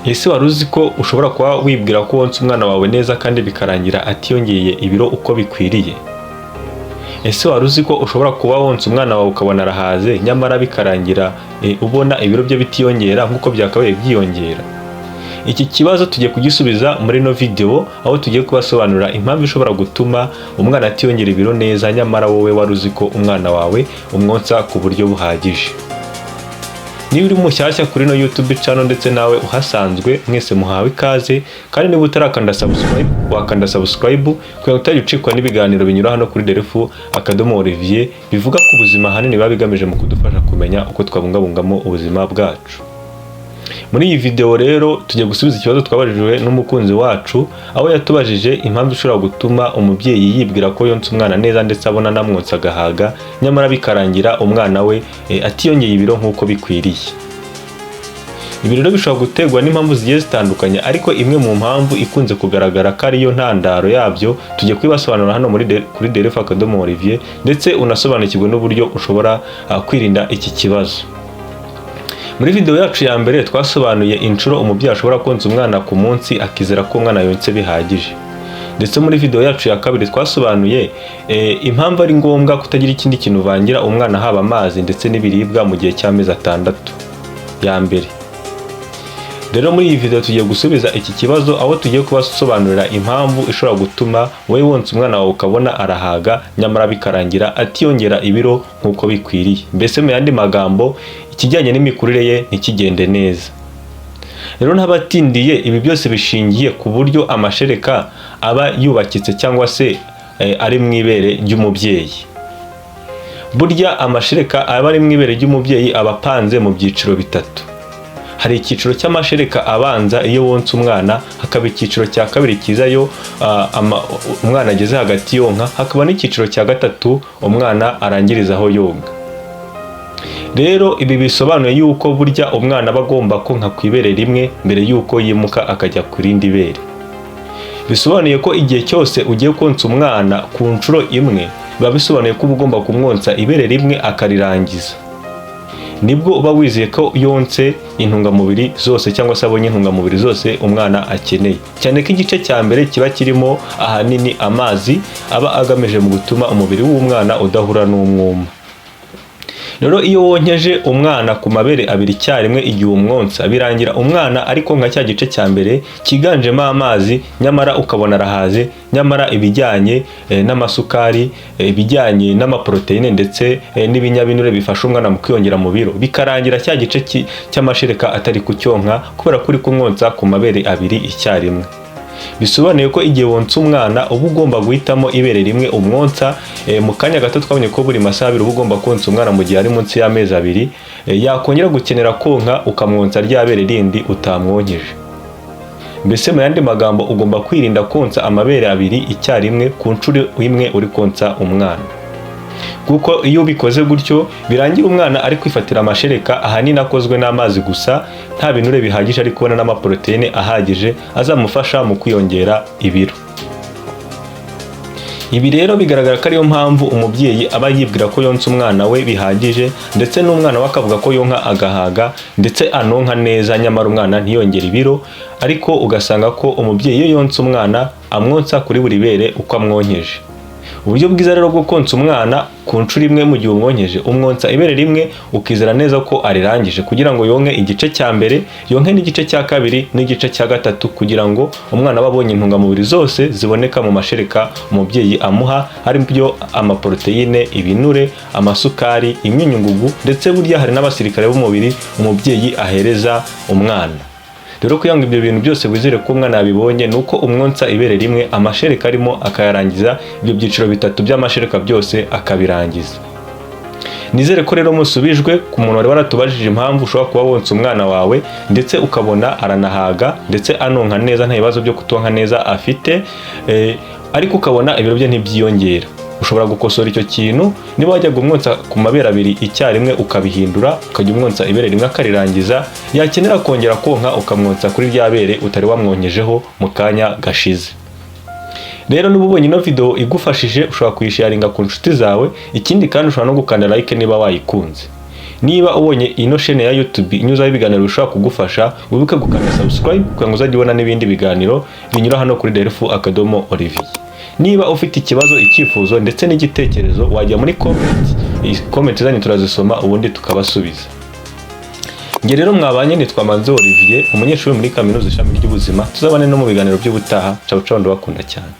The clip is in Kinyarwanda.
Ese wari uzi ko ushobora kuba wibwira ko wonsa umwana wawe neza kandi bikarangira atiyongeye ibiro uko bikwiriye? Ese wari uzi ko ushobora kuba wonsa umwana wawe ukabona arahaze nyamara bikarangira ubona ibiro bye bitiyongera nk'uko byakabaye byiyongera? Iki kibazo tugiye kugisubiza muri no video, aho tugiye kubasobanurira impamvu ishobora gutuma umwana atiyongera ibiro neza nyamara wowe wari uzi ko umwana wawe umwonsa ku buryo buhagije. Niba uri mushyashya kuri no YouTube channel ndetse nawe uhasanzwe, mwese muhawe ikaze, kandi niba utarakanda subscribe wakanda subscribe kugira ngo utajya ucikwa n'ibiganiro binyura hano kuri Delphi_Olivier bivuga ku buzima hanini biba bigamije mu kudufasha kumenya uko twabungabungamo ubuzima bwacu. Muri iyi video rero tugiye gusubiza ikibazo twabajijwe n'umukunzi wacu, aho yatubajije impamvu ishobora gutuma umubyeyi yibwira ko yonsa umwana neza ndetse abona namwonsa agahaga nyamara bikarangira umwana we atiyongeye ibiro nk'uko bikwiriye. Ibi rero bishobora guterwa n'impamvu zigiye zitandukanye, ariko imwe mu mpamvu ikunze kugaragara ko ariyo ntandaro yabyo tugiye kwibasobanura hano kuri Delphi_Olivier, ndetse unasobanukirwe n'uburyo ushobora kwirinda iki kibazo. Muri video yacu ya mbere twasobanuye inshuro umubyeyi ashobora konsa umwana ku munsi akizera ko umwana yonse bihagije. Ndetse muri video yacu ya kabiri twasobanuye impamvu ari ngombwa kutagira ikindi kintu uvangira umwana, haba amazi ndetse n'ibiribwa mu gihe cy'amezi 6 ya mbere. Rero muri iyi video tugiye gusubiza iki kibazo, aho tugiye kubasobanurira impamvu ishobora gutuma wowe wonsa umwana wawe ukabona arahaga nyamara bikarangira atiyongera ibiro nk'uko bikwiriye. Mbese mu yandi magambo, ikijyanye n'imikurire ye ntikigende neza. Rero ntabatindiye, ibi byose bishingiye ku buryo amashereka aba yubakitse cyangwa se ari mu ibere ry'umubyeyi. Burya amashereka aba ari mu ibere ry'umubyeyi aba apanze mu byiciro bitatu. Hari icyiciro cy'amashereka abanza iyo wonsa umwana, hakaba icyiciro cya kabiri kizayo umwana ageze hagati yonka, hakaba n'icyiciro cya gatatu umwana arangirizaho yonka. Rero ibi bisobanuye yuko burya umwana aba agomba konka ku ibere rimwe mbere yuko yimuka akajya ku rindi bere. Bisobanuye ko igihe cyose ugiye konsa umwana ku nshuro imwe, biba bisobanuye ko uba ugomba kumwonsa ibere rimwe akarirangiza. Nibwo uba wizeye ko yonse intungamubiri zose cyangwa se abonye intungamubiri zose umwana akeneye. Cyane ko igice cya mbere kiba kirimo ahanini amazi aba agamije mu gutuma umubiri w'umwana udahura n'umwuma. Rero iyo wonkeje umwana ku mabere abiri icyarimwe igihe umwonsa, birangira umwana ariko nka cya gice cya mbere kiganjemo amazi nyamara ukabona arahaze, nyamara ibijyanye n'amasukari, ibijyanye n'amaproteine ndetse n'ibinyabinure bifasha umwana mu kwiyongera mu biro, bikarangira cya gice cy'amashereka atari kucyonka kubera ko uri kumwonsa ku mabere abiri icyarimwe. Bisobanuye ko igihe wonsa umwana uba ugomba guhitamo ibere rimwe umwonsa. Mu kanya gato twabonye ko buri masaha abiri uba ugomba konsa umwana mu gihe ari munsi y'amezi 2, yakongera gukenera konka ukamwonsa rya bere rindi utamwonkeje. Mbese mu yandi magambo, ugomba kwirinda konsa amabere abiri icyarimwe ku nshuro imwe uri konsa umwana, kuko iyo ubikoze gutyo birangira umwana ari kwifatira amashereka ahanini akozwe n'amazi gusa, nta binure bihagije ari kubona n'amaproteine ahagije azamufasha mu kwiyongera ibiro. Ibi rero bigaragara ko ariyo mpamvu umubyeyi aba yibwira ko yonsa umwana we bihagije, ndetse n'umwana we akavuga ko yonka agahaga ndetse anonka neza nyamara umwana ntiyongere ibiro. Ariko ugasanga ko umubyeyi iyo yonsa umwana amwonsa kuri buri bere uko amwonkeje. Uburyo bwiza rero bwo konsa umwana ku nshuro imwe mu gihe umwonkeje, umwonsa ibere rimwe ukizera neza ko arirangije kugira ngo yonke igice cya mbere, yonke n'igice cya kabiri n'igice cya gatatu, kugira ngo umwana aba abonye intungamubiri zose ziboneka mu mashereka umubyeyi amuha, harimo amaproteine, ibinure, amasukari, imyunyungugu, ndetse burya hari n'abasirikare b'umubiri umubyeyi ahereza umwana. Rero kugira ngo ibyo bintu byose wizere ko umwana yabibonye, nuko umwonsa ibere rimwe, amashereka arimo akayarangiza, ibyo byiciro bitatu by'amashereka byose akabirangiza. Nizere ko rero musubijwe ku muntu wari waratubajije impamvu ushobora kuba wonsa umwana wawe ndetse ukabona aranahaga ndetse anonka neza, nta bibazo byo kutonka neza afite, ariko ukabona ibiro bye ntibyiyongera. Ushobora gukosora icyo kintu. Niba wajyaga umwonsa ku mabere abiri icyarimwe ukabihindura, ukajya umwonsa ibere rimwe akarirangiza, yakenera kongera konka ukamwonsa kuri rya bere utari wamwonkejeho mu kanya gashize. Rero niba ubonye ino video igufashije, ushobora kuyisharinga ku nshuti zawe. Ikindi kandi ushobora no gukanda like niba wayikunze. niba ubonye ino chaîne ya YouTube inyuzaho ibiganiro bishobora kugufasha, wibuke gukanda subscribe kugira ngo uzajye ubona n'ibindi biganiro binyura hano kuri Delphin_Olivier. Niba ufite ikibazo, icyifuzo ndetse n'igitekerezo, wajya muri comment zanyu turazisoma ubundi tukabasubiza. Nge rero mwabanye nitwa Manzi Olivier, umunyeshuri muri kaminuza ishami ry'ubuzima. Tuzabane no mu biganiro by'ubutaha. Ciao ciao, ndabakunda cyane.